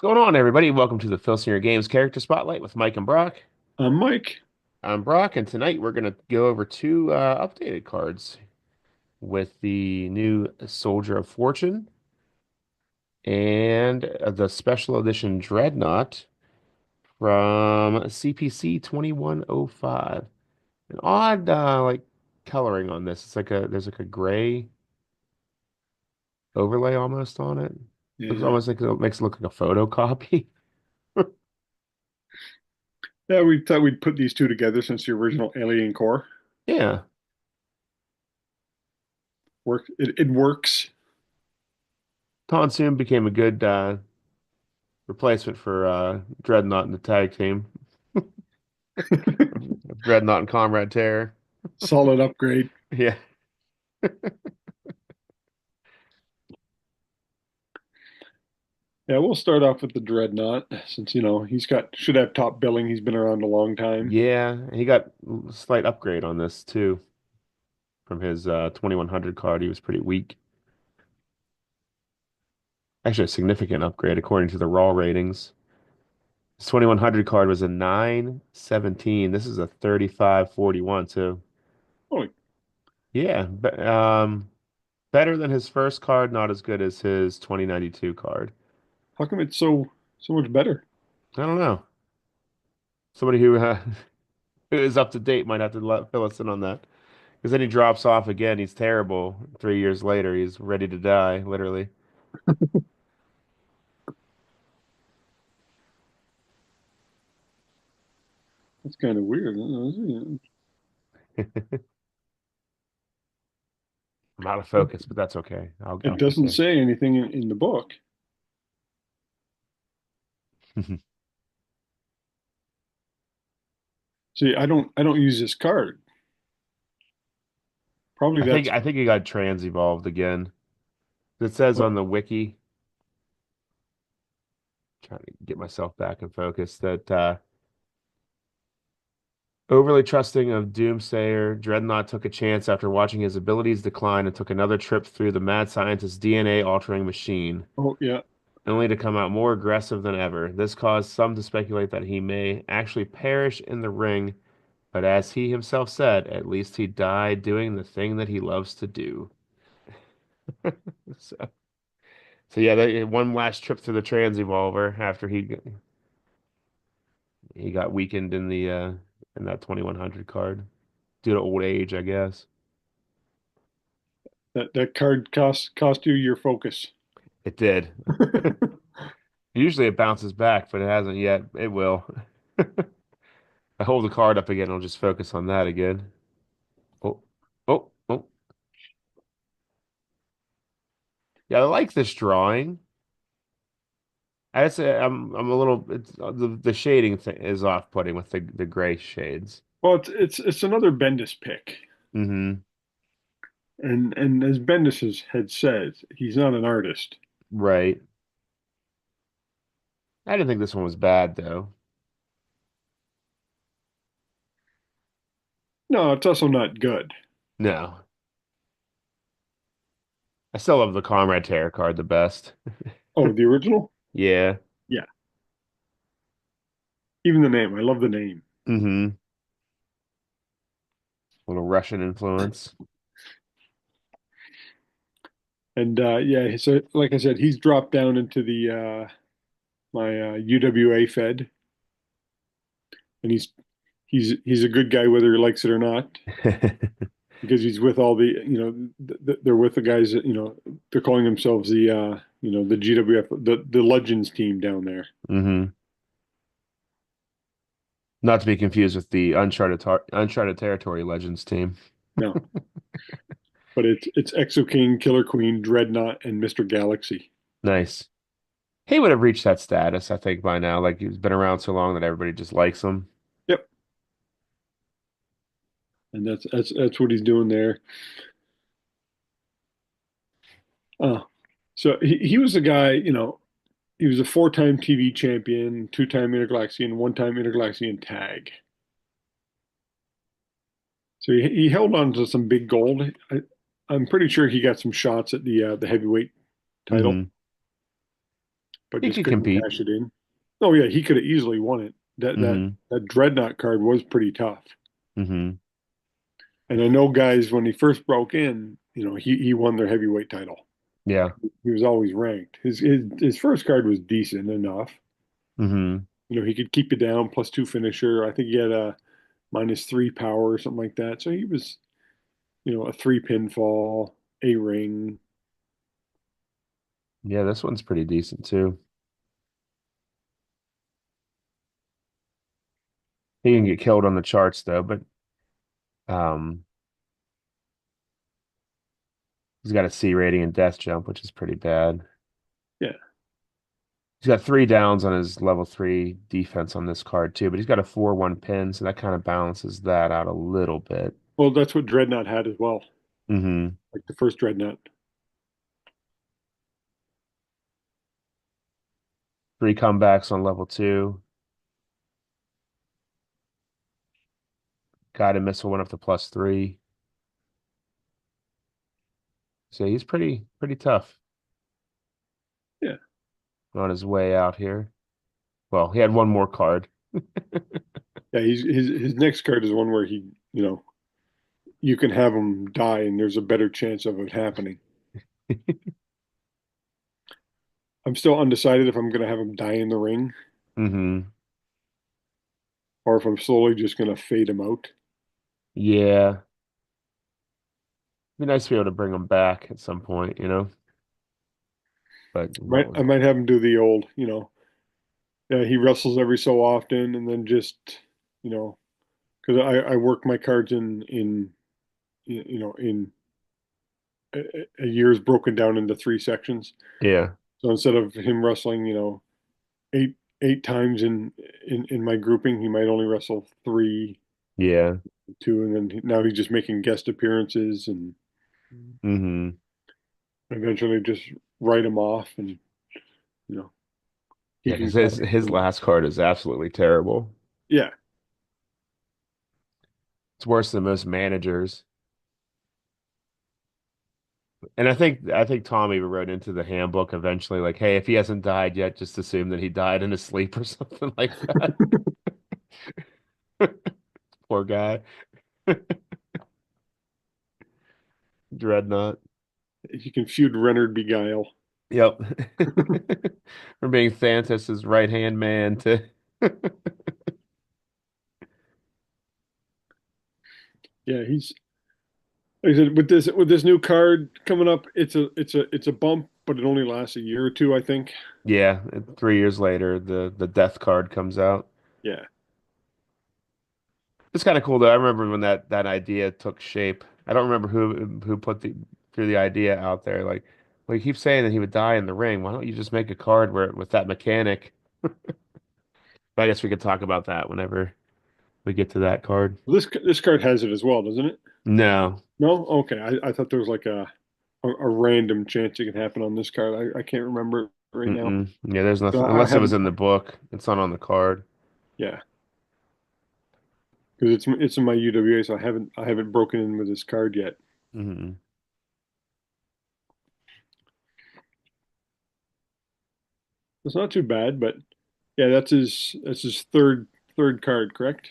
Going on, everybody? Welcome to the Filsinger Games Character Spotlight with Mike and Brock. Mike. I'm Brock, and tonight we're going to go over two updated cards with the new Soldier of Fortune and the special edition Dreadnaught from CPC 2105. An odd coloring on this. It's like there's like a gray overlay almost on it. Looks Yeah. almost like it makes it look like a photocopy. Yeah, we thought we'd put these two together since the original Alien Core. Yeah. It works. Monsoon became a good replacement for Dreadnought in the tag team. Dreadnought and Comrade Terror. Solid upgrade. Yeah. Yeah, we'll start off with the Dreadnought since he's got should have top billing. He's been around a long time. Yeah. He got a slight upgrade on this too from his 2100 card. He was pretty weak. Actually, a significant upgrade according to the raw ratings. His 2100 card was a 917. This is a 3541 too. Oh, Yeah. Better than his first card, not as good as his 2092 card. how come it's so much better? I don't know. Somebody who who is up to date might have to fill us in on that. Because then he drops off again. He's terrible. 3 years later, he's ready to die, literally. That's kind of weird. I'm out of focus, but that's okay. It I'll get doesn't there. say anything in the book. See, I don't use this card. Probably that's I think he got trans evolved again. It says what. on the wiki, trying to get myself back in focus, that overly trusting of Doomsayer, Dreadnought took a chance after watching his abilities decline and took another trip through the mad scientist's DNA altering machine, Oh yeah, only to come out more aggressive than ever. This caused some to speculate that he may actually perish in the ring, but as he himself said, at least he died doing the thing that he loves to do. So, so yeah, one last trip through the Trans Evolver after he got weakened in that 2100 card due to old age, I guess. that card cost you your focus. It did. Usually it bounces back, but it hasn't yet. It will. I hold the card up again, I'll just focus on that again. Oh, oh. Yeah, I like this drawing. I'd say I'm a little the shading thing is off-putting with the gray shades. Well, it's another Bendis pick. Hmm. And as Bendis had said, he's not an artist. Right. I didn't think this one was bad though. No, it's also not good. No. I still love the Comrade Terror card the best. Oh, the original? Yeah. Yeah. Even the name. I love the name. Hmm. Little Russian influence. And yeah, so like I said, he's dropped down into the my UWA Fed, and he's a good guy whether he likes it or not, because he's with all the they're with the guys that they're calling themselves the the GWF the Legends team down there. Hmm. Not to be confused with the Uncharted Territory Legends team. No, but it's Exo King, Killer Queen, Dreadnought, and Mr. Galaxy. Nice. He would have reached that status, I think, by now. Like he's been around so long that everybody just likes him. Yep, and that's what he's doing there. Uh, so he was a guy, he was a four-time TV champion, two-time Intergalaxian, one-time Intergalaxian tag. So he held on to some big gold. I'm pretty sure he got some shots at the heavyweight title, Hmm. but He just could couldn't compete. cash it in. Oh yeah, he could have easily won it. Hmm. That Dreadnought card was pretty tough. Hmm. And I know guys when he first broke in, he won their heavyweight title. Yeah. He was always ranked. His first card was decent enough. Hmm. He could keep it down +2 finisher. I think he had a -3 power or something like that. So he was, a 3 pinfall, a ring. Yeah, this one's pretty decent too. He can get killed on the charts though, but um he's got a C rating and death jump, which is pretty bad. Yeah. He's got 3 downs on his level 3 defense on this card too, but he's got a 4-1 pin, so that kind of balances that out a little bit. Well, that's what Dreadnought had as well, Hmm. like the first Dreadnought. 3 comebacks on level 2. Guided missile went up to +3. So he's pretty tough Yeah. on his way out here. Well, he had one more card. Yeah, his next card is one where you can have him die and there's a better chance of it happening. I'm still undecided if I'm going to have him die in the ring Hmm. or if I'm slowly just going to fade him out. Yeah. Be nice to be able to bring him back at some point, you know? But what I was might have him do the old, he wrestles every so often and then just, you know, because I work my cards in a year's broken down into 3 sections. Yeah. So instead of him wrestling, eight times in my grouping, he might only wrestle three, Yeah. two, and then now he's just making guest appearances and Hmm. eventually just write him off and you know he Yeah, can because cash his in. last card is absolutely terrible. Yeah. It's worse than most managers. And I think Tom even wrote into the handbook eventually, like, hey, if he hasn't died yet, just assume that he died in his sleep or something like that. Poor guy. Dreadnought. He can feud Renard Beguile. Yep. From being Thantos' right-hand man to Yeah, he's like I said with this new card coming up, it's a bump, but it only lasts a year or two, I think. yeah, 3 years later, the death card comes out. Yeah. It's kind of cool though. I remember when that idea took shape. I don't remember who put the threw the idea out there. Like, well, you keep saying that he would die in the ring. Why don't you just make a card where with that mechanic? But I guess we could talk about that whenever we get to that card. This card has it as well, doesn't it? No. No? Okay. I thought there was like a random chance it could happen on this card. I can't remember it right now. Mm-mm. Yeah, there's So nothing I unless it was haven't. in the book. It's not on the card. Yeah, because it's in my UWA, so I haven't broken in with this card yet. Mm-mm. It's not too bad, but yeah, that's his third card, correct?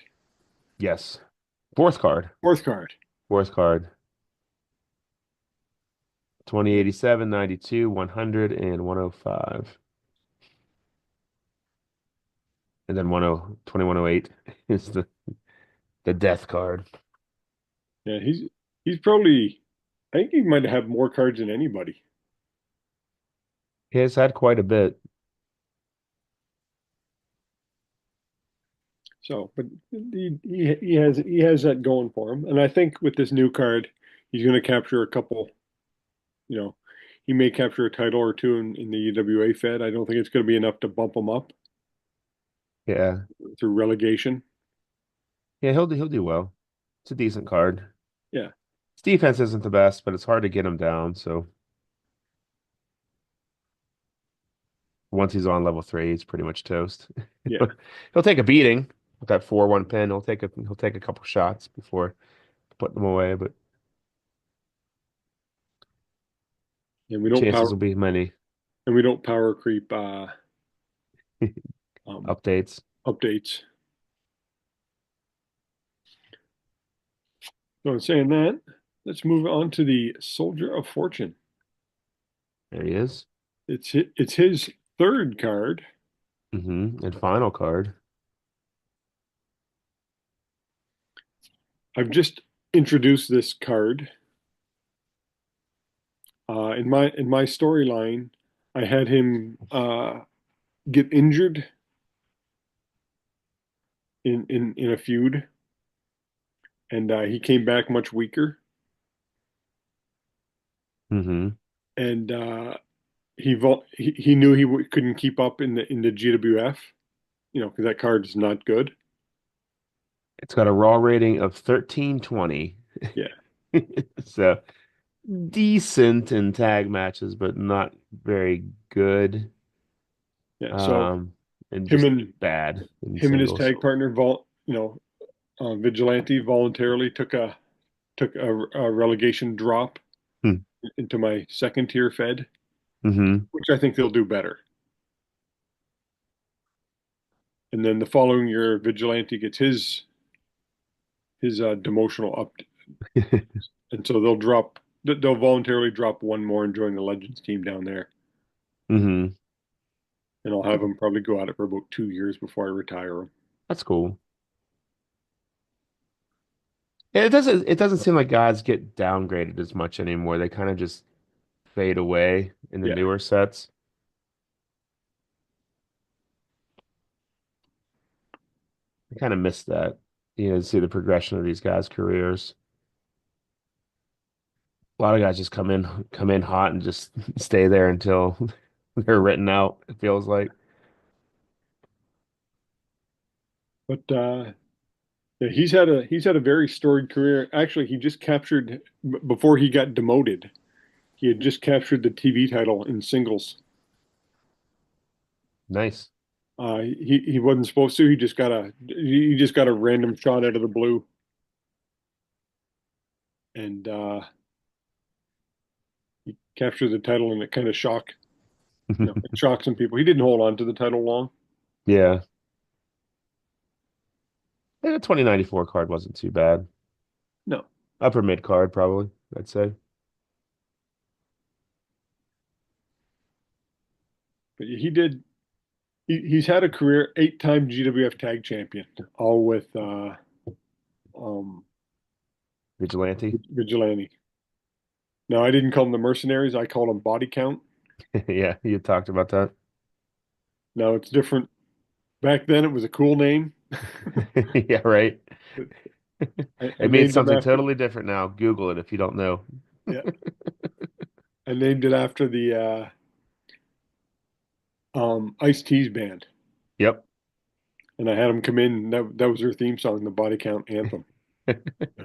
Yes. Fourth card. Fourth card. Fourth card. 2087, 92, 100, and 105. And then 2108 is the death card. Yeah, he's probably. I think he might have more cards than anybody. He has had quite a bit. So, but he has that going for him, and I think with this new card, he's going to capture a couple. You know, he may capture a title or two in the UWA Fed. I don't think it's going to be enough to bump him up Yeah. through relegation. Yeah, he'll do well. It's a decent card. Yeah, His defense isn't the best, but it's hard to get him down. So once he's on level 3, he's pretty much toast. yeah, He'll take a beating with that 4-1 pin. He'll take a couple shots before putting them away, but and the chances will be many. we don't power creep. um, Updates. updates. So in saying that, let's move on to the Soldier of Fortune. There he is. It's his third card. And final card. I've just introduced this card. In my storyline, I had him get injured in a feud, and he came back much weaker. hmm And he knew couldn't keep up in the GWF, because that card is not good. It's got a raw rating of 1320. Yeah, So decent in tag matches, but not very good. yeah. So Um, and him just and bad in him and his singles. tag partner, Vigilante, voluntarily took a relegation drop Hmm. into my second tier Fed, hmm which I think they'll do better. And then the following year, Vigilante gets his demotional up, and so they'll voluntarily drop one more and join the Legends team down there. hmm And I'll have him probably go at it for about 2 years before I retire him. That's cool. It doesn't seem like guys get downgraded as much anymore. They kind of just fade away in the Yeah. newer sets. I kind of miss that. To see the progression of these guys' careers. A lot of guys just come in hot and just stay there until they're written out, it feels like. But yeah, he's had a very storied career. Actually, he just captured before he got demoted. He had just captured the TV title in singles. Nice. He wasn't supposed to. He just got a random shot out of the blue, and he captured the title, and it kind of it shocked some people. He didn't hold on to the title long. Yeah. The 2094 card wasn't too bad. No, Upper mid card, probably, I'd say. but he did. He's had a career 8-time GWF Tag Champion, all with um, Vigilante. Vigilante. Now, I didn't call them the mercenaries. I called them body count. Yeah, you talked about that. Now it's different. Back then, it was a cool name. Yeah, right. I It means named him something after. totally different now. Google it if you don't know. Yeah, I named it after the Ice T's band, Yep. and I had them come in. That was their theme song, the body count anthem.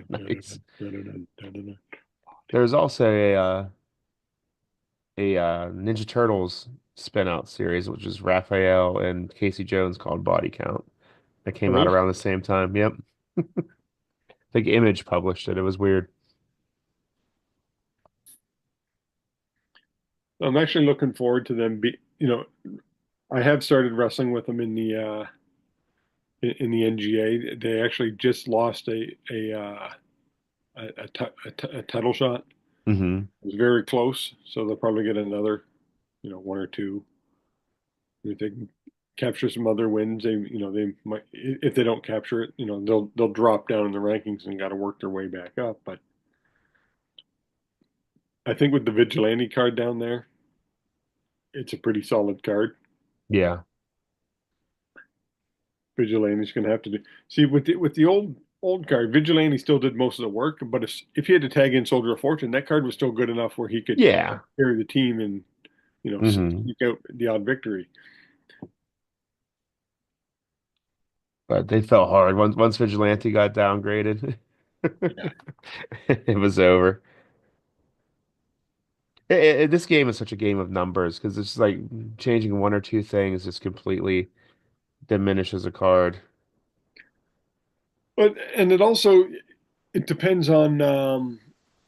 Nice. There's also a Ninja Turtles spin-out series, which is Raphael and Casey Jones called Body Count. That Oh, came out really? around the same time. Yep. I think Image published it. It was weird. I'm actually looking forward to them. I have started wrestling with them in the NGA. They actually just lost a title shot. hmm It was very close, so they'll probably get another, one or two. If they can capture some other wins, they might. If they don't capture it, they'll drop down in the rankings and got to work their way back up. But I think with the Vigilante card down there, it's a pretty solid card. Yeah. Vigilante's going to have to do. See, with the old card, Vigilante still did most of the work. But if he had to tag in Soldier of Fortune, that card was still good enough where he could Yeah. carry the team and hmm sneak out the odd victory. But they fell hard once Vigilante got downgraded. Yeah. It was over. This game is such a game of numbers because it's like changing one or two things just completely diminishes a card. But and it depends on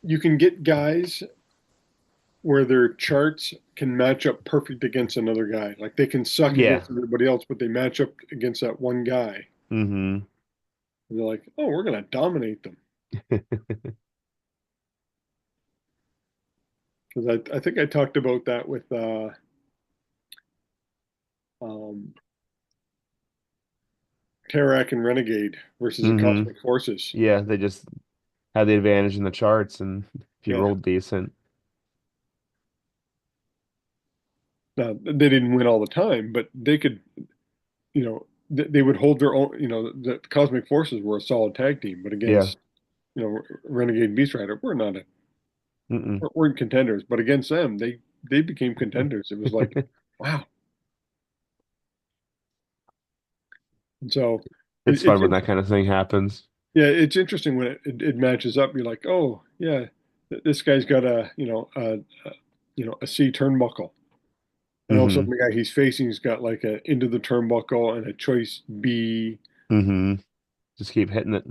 you can get guys where their charts can match up perfect against another guy. Like they can suck Yeah. against everybody else, but they match up against that one guy. Hmm. And they're like, oh, we're going to dominate them. Because I think I talked about that with um, Tarak and Renegade versus the Hmm. Cosmic Forces. Yeah, they just had the advantage in the charts, and if you Yeah. rolled decent. Now, they didn't win all the time, but they could, they would hold their own. The Cosmic Forces were a solid tag team, but Yeah. against, Renegade and Beast Rider, Mm-mm. weren't contenders. But against them, they became contenders. It was like, wow. And so It's fun when that kind of thing happens. yeah, it's interesting when it matches up. You're like, oh yeah, this guy's got a C turnbuckle, and all of a sudden Hmm. the guy he's facing has got like a into the turnbuckle and a choice B, Hmm. Just keep hitting it.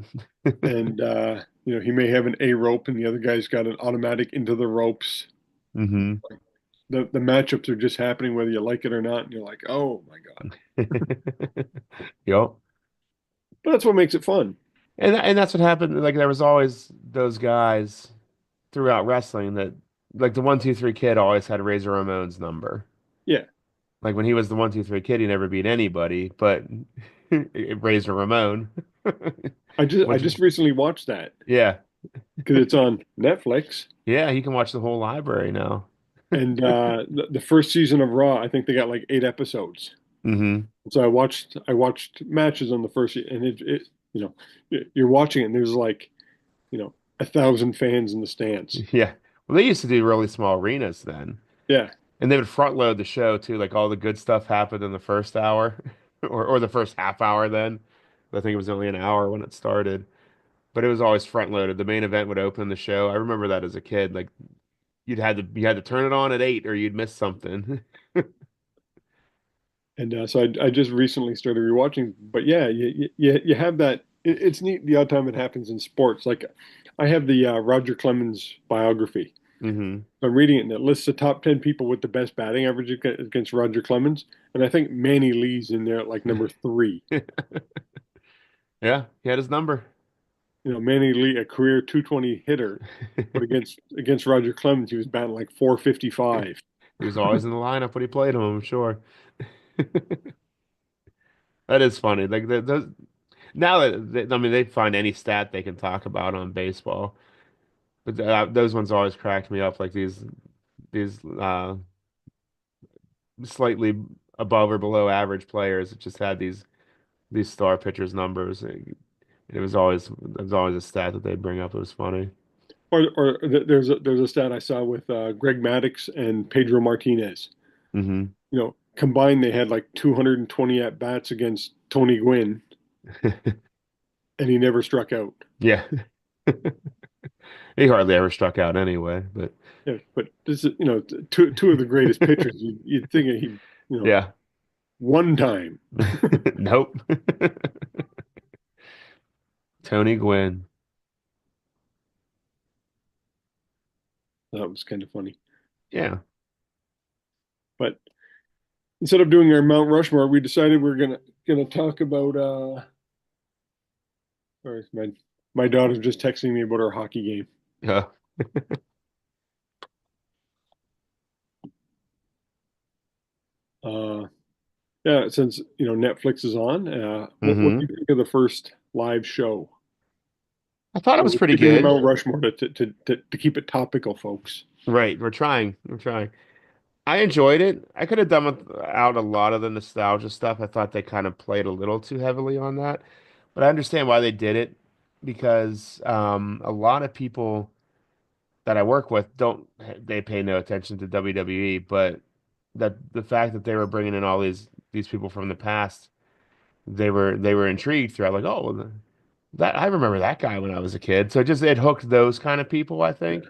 and he may have an A rope, and the other guy's got an automatic into the ropes. Hmm. The matchups are just happening whether you like it or not, and you're like, oh my god. Yup. But that's what makes it fun. And that's what happened. Like there was always those guys throughout wrestling that like the 1, 2, 3 kid always had Razor Ramon's number. Yeah, Like when he was the 1, 2, 3 kid, he never beat anybody, but Razor Ramon. I Which just recently watched that yeah. because it's on Netflix. Yeah, he can watch the whole library now. And the first season of Raw, I think they got like 8 episodes. Hmm. So I watched matches on the first, and you know you're watching it, and there's like 1,000 fans in the stands. Yeah. Well, they used to do really small arenas then. Yeah, And they would front load the show too. Like all the good stuff happened in the first hour or the first half hour then. I think it was only an hour when it started. But it was always front loaded. The main event would open the show. I remember that as a kid. Like you had to turn it on at 8 or you'd miss something. and so I just recently started rewatching. But yeah, you have that. It's neat the odd time it happens in sports. Like I have the Roger Clemens biography. Hmm. I'm reading it, and it lists the top 10 people with the best batting average against Roger Clemens, and I think Manny Lee's in there at like number three. Yeah, he had his number. Manny Lee, a career 220 hitter, but against Roger Clemens, he was batting like 455. He was always in the lineup when he played him, I'm sure. That is funny. Like those now that I mean they find any stat they can talk about on baseball, but those ones always cracked me up. Like these slightly above or below average players that just had these star pitchers numbers. It was always a stat that they'd bring up. It was funny. There's a stat I saw with Greg Maddux and Pedro Martinez. Hmm. Combined they had like 220 at bats against Tony Gwynn, and he never struck out. Yeah. He hardly ever struck out anyway, but Yeah, but this is two of the greatest pitchers. You'd think he yeah. one time. Nope. Tony Gwynn. That was kind of funny. Yeah. But instead of doing our Mount Rushmore, we decided we're gonna talk about or my daughter's just texting me about our hockey game. Yeah. Uh yeah, since Netflix is on, what do Hmm. you think of the first live show? I thought it We're was pretty keeping the good. Mount Rushmore to keep it topical, folks. Right. We're trying. We're trying. I enjoyed it. I could have done without a lot of the nostalgia stuff. I thought they kind of played a little too heavily on that. But I understand why they did it because a lot of people that I work with don't they pay no attention to WWE, but that the fact that they were bringing in all these people from the past, they were intrigued throughout like, oh, well, that I remember that guy when I was a kid. So it hooked those kind of people, I Yeah. think.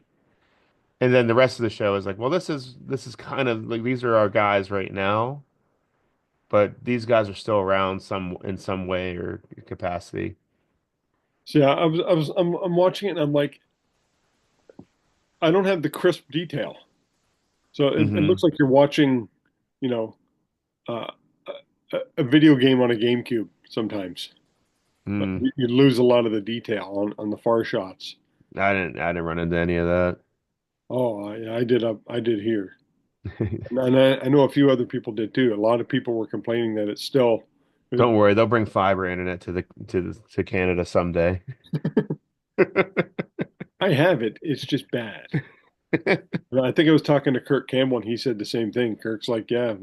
And then the rest of the show is like, well, this is kind of like these are our guys right now, but these guys are still around in some way or capacity. So yeah, I'm watching it and I'm like, I don't have the crisp detail. So it Hmm. looks like you're watching, you know, uh, a video game on a GameCube sometimes. Like Mm. you lose a lot of the detail on the far shots. I didn't run into any of that. Oh, I did here. And I know a few other people did too. A lot of people were complaining that it's still, Don't worry, they'll bring fiber internet to Canada someday. I have it. It's just bad. And I think I was talking to Kirk Campbell and he said the same thing. Kirk's like, yeah,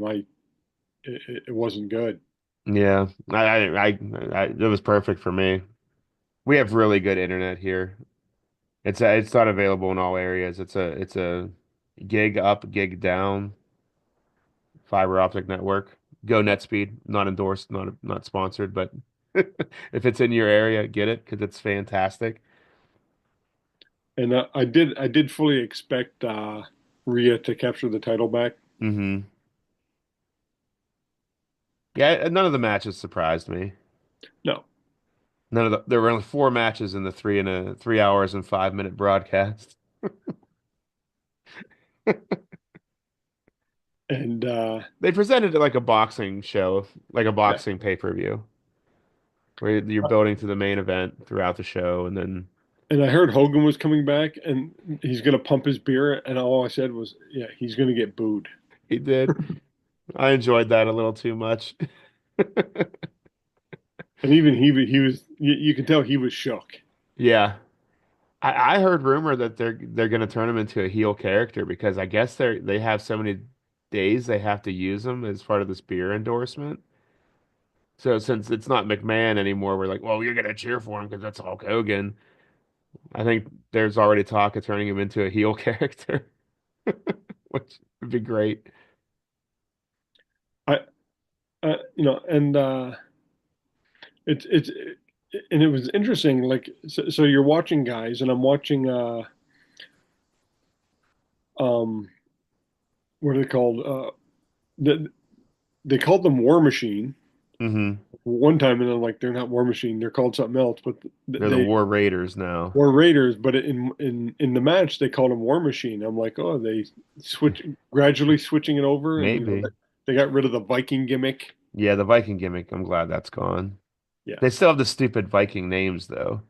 it wasn't good. Yeah, it was perfect for me. We have really good internet here. It's not available in all areas. It's a gig up, gig down fiber optic network. Go NetSpeed, not endorsed, not sponsored, but if it's in your area, get it because it's fantastic. And I did fully expect Rhea to capture the title back. Hmm. Yeah, none of the matches surprised me. No. There were only four matches in the 3 hours and 5 minute broadcast. And They presented it like a boxing show, like a yeah. boxing pay-per-view, where you're building to the main event throughout the show, and then And I heard Hogan was coming back and he's going to pump his beer. And all I said was, yeah, he's going to get booed. he did. I enjoyed that a little too much. And even he was, you can tell he was shook. Yeah. I heard rumor that they're gonna turn him into a heel character because I guess they have so many days they have to use him as part of this beer endorsement. So since it's not McMahon anymore, we're like, well, you're gonna cheer for him because that's Hulk Hogan. I think there's already talk of turning him into a heel character, which would be great. I, and it's, and it was interesting. Like, so you're watching guys and I'm watching, um, what are they called? They called them War Machine Hmm. one time, and I'm like, they're not War Machine. They're called something else, but They're the they War Raiders now. were Raiders. But in the match, they called them War Machine. I'm like, oh, they switch gradually switching it over, and Maybe. they got rid of the Viking gimmick. Yeah, the Viking gimmick. I'm glad that's gone. Yeah, They still have the stupid Viking names though.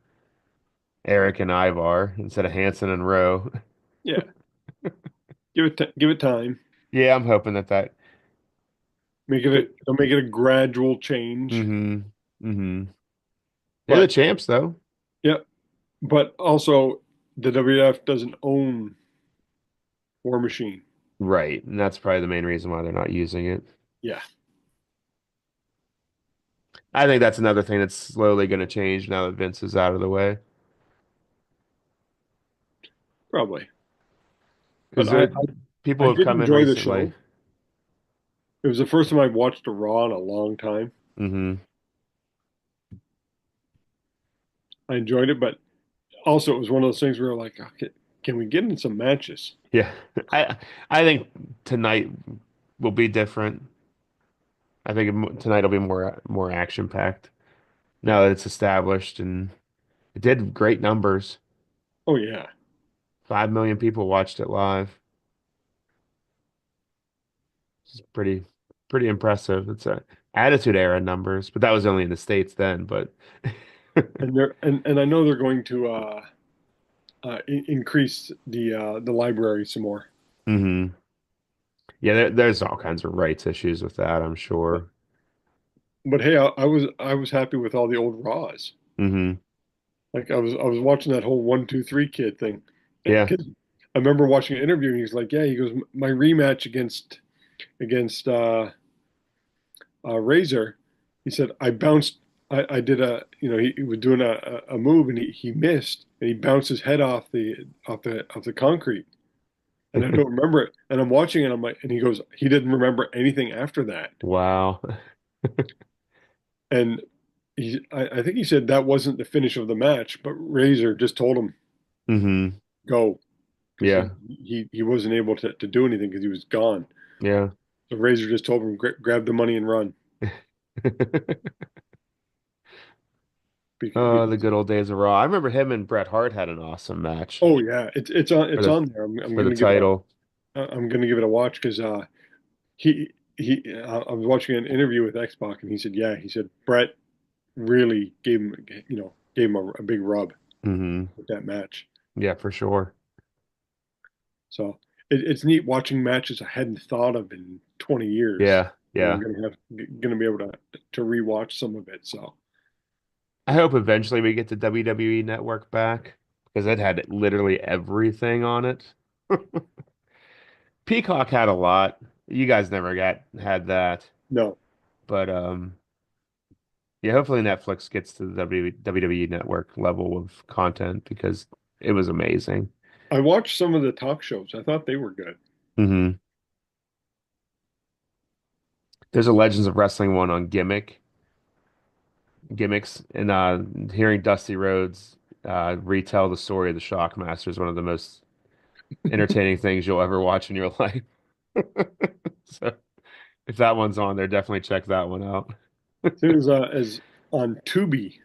Eric and Ivar instead of Hanson and Rowe. yeah. Give it time. Yeah, I'm hoping that. They'll make it a gradual change. Mm-hmm. Mm-hmm. They're the But champs though. yeah, but also the WWF doesn't own War Machine. Right. And that's probably the main reason why they're not using it. Yeah, I think that's another thing that's slowly going to change now that Vince is out of the way. probably. But Because there I people have did come in enjoy the recently. show. It was the first time I watched a Raw in a long time. Hmm. I enjoyed it, but also it was one of those things where like, okay, can we get in some matches? Yeah. I think tonight will be different. I think tonight will be more action packed Yeah. now that it's established and it did great numbers. Oh yeah. 5 million people watched it live. It's pretty impressive. It's a Attitude Era numbers, but that was only in the States then, but And I know they're going to increase the library some more. hmm. Yeah, there's all kinds of rights issues with that, I'm sure. But hey, I was happy with all the old Raws. Hmm. Like I was watching that whole 1 2 3 kid thing. Yeah. 'Cause I remember watching an interview and he's like, yeah, he goes, my rematch against Razor. He said I bounced. I did he was doing a move and he missed and he bounced his head off the concrete and I don't remember it and I'm watching it. I'm like, and he goes, he didn't remember anything after that. Wow. And I think he said that wasn't the finish of the match, but Razor just told him Hmm. go because Yeah. he wasn't able to do anything because he was gone. Yeah. So Razor just told him grab the money and run Oh, the because good old days of Raw. I remember him and Bret Hart had an awesome match oh yeah, for it's the on there. I'm for the gonna give it title. I'm going to give it a watch because I was watching an interview with Xbox and he said, yeah, he said Brett really gave him a big rub Hmm. with that match. Yeah, for sure. So it's neat watching matches I hadn't thought of in 20 years. Yeah, I'm yeah. gonna be able to rewatch some of it. So I hope eventually we get the WWE Network back because it had literally everything on it. Peacock had a lot. You guys never got had that, no, but yeah, hopefully Netflix gets to the WWE Network level of content because it was amazing. I watched some of the talk shows. I thought they were good. Hmm. There's a Legends of Wrestling one on gimmicks, and hearing Dusty Rhodes retell the story of the Shockmaster is one of the most entertaining things you'll ever watch in your life. So if that one's on there, definitely check that one out. It was as on Tubi.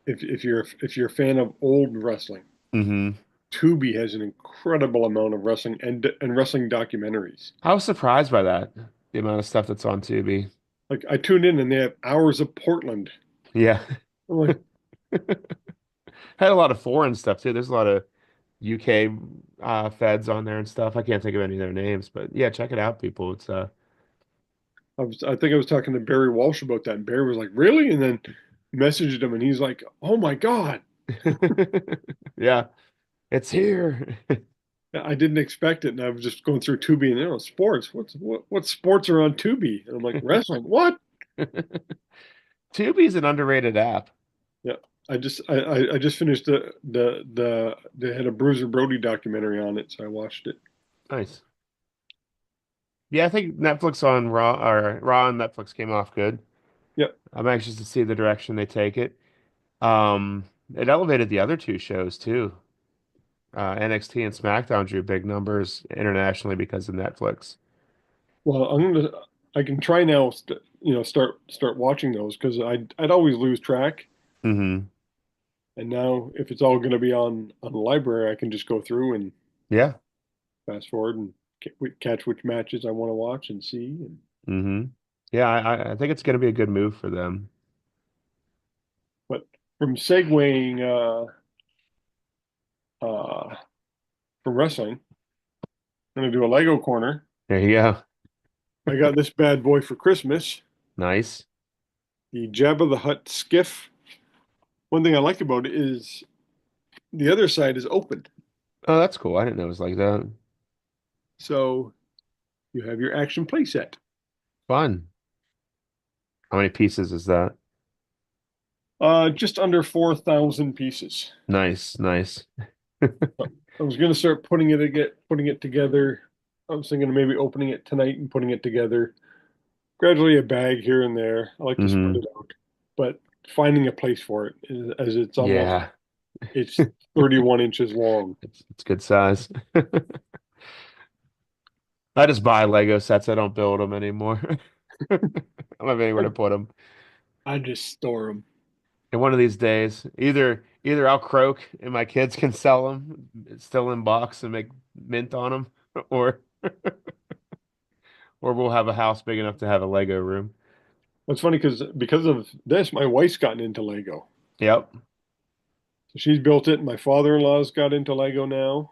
If you're a fan of old wrestling, Hmm. Tubi has an incredible amount of wrestling and wrestling documentaries. I was surprised by that, the amount of stuff that's on Tubi. Like I tuned in and they have hours of Portland. Yeah. I'm like, Had a lot of foreign stuff too. There's a lot of UK feds on there and stuff. I can't think of any of their names, but yeah, check it out, people. It's I think I was talking to Barry Walsh about that, and Barry was like, "Really?" And then messaged him, and he's like, "Oh my God, yeah, it's here. I didn't expect it." And I was just going through Tubi, and sports. What sports are on Tubi? And I'm like, wrestling. What? Tubi's an underrated app. Yeah, I just finished the they had a Bruiser Brody documentary on it, so I watched it. Nice. Yeah, I think Netflix on Raw and Netflix came off good. Yep. I'm anxious to see the direction they take it. It elevated the other two shows too. NXT and SmackDown drew big numbers internationally because of Netflix. Well, I can try now, start watching those because I'd always lose track. Hmm. And now, if it's all going to be on the library, I can just go through and Yeah. fast forward and catch which matches I want to watch and see. And Hmm. Yeah, I think it's going to be a good move for them. but from segueing uh, from wrestling, I'm going to do a Lego corner. There you go. I got this bad boy for Christmas, Nice. the Jabba the Hutt skiff. One thing I like about it is the other side is open, Oh, that's cool. I didn't know it was like that. so you have your action playset. Fun. How many pieces is that? Just under 4,000 pieces. Nice, nice. I was going to start putting it together. I was thinking of maybe opening it tonight and putting it together. Gradually a bag here and there. I like to spread Hmm. it out, but finding a place for it as Yeah, it's 31 inches long. it's good size. I just buy Lego sets. I don't build them anymore. I don't have anywhere I, to put them. I just store them. And one of these days, either I'll croak and my kids can sell them still in box and make mint on them, or or we'll have a house big enough to have a Lego room. It's funny because of this, my wife's gotten into Lego. Yep. So she's built it. My father-in-law's got into Lego now,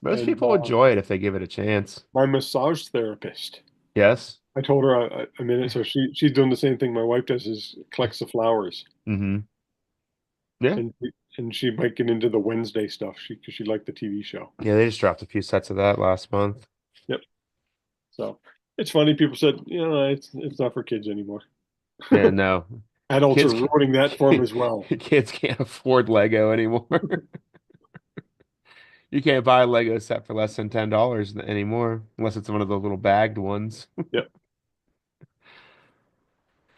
Most and people enjoy it if they give it a chance. my massage therapist. Yes. I told her a minute, so she's doing the same thing my wife does is collects the flowers, Hmm. Yeah. and she might get into the Wednesday stuff. Because she liked the TV show. Yeah, they just dropped a few sets of that last month. Yep. So it's funny. People said, it's not for kids anymore. Yeah, no. Adults are Kids ruining that for them as well. kids can't afford Lego anymore. You can't buy a Lego set for less than $10 anymore, unless it's one of the little bagged ones. Yep.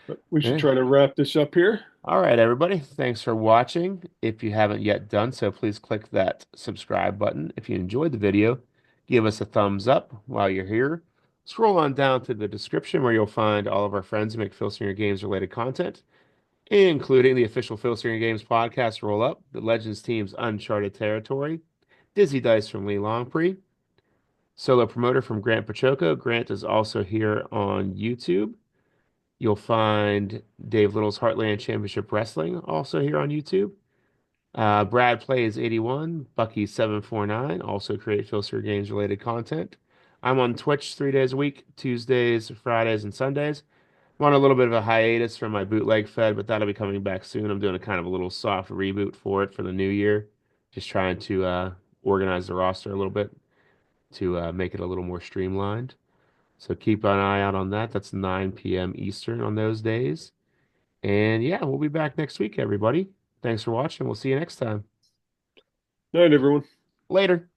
But we should Yeah. try to wrap this up here. All right, everybody. Thanks for watching. If you haven't yet done so, please click that subscribe button. If you enjoyed the video, give us a thumbs up while you're here. Scroll on down to the description where you'll find all of our friends who make Filsinger Games related content, including the official Filsinger Games podcast roll up, the Legends team's Uncharted Territory, Dizzy Dice from Lee Longpree, Solo promoter from Grant Pachoco. Grant is also here on YouTube. You'll find Dave Little's Heartland Championship Wrestling also here on YouTube. Brad Plays 81, Bucky 749 also create Filsinger Games related content. I'm on Twitch 3 days a week, Tuesdays, Fridays, and Sundays. I'm on a little bit of a hiatus from my bootleg fed, but that'll be coming back soon. I'm doing a kind of a little soft reboot for it for the new year. Just trying to organize the roster a little bit to make it a little more streamlined. So keep an eye out on that. That's 9 p.m. Eastern on those days. And yeah, we'll be back next week, everybody. Thanks for watching. We'll see you next time. Night, everyone. Later.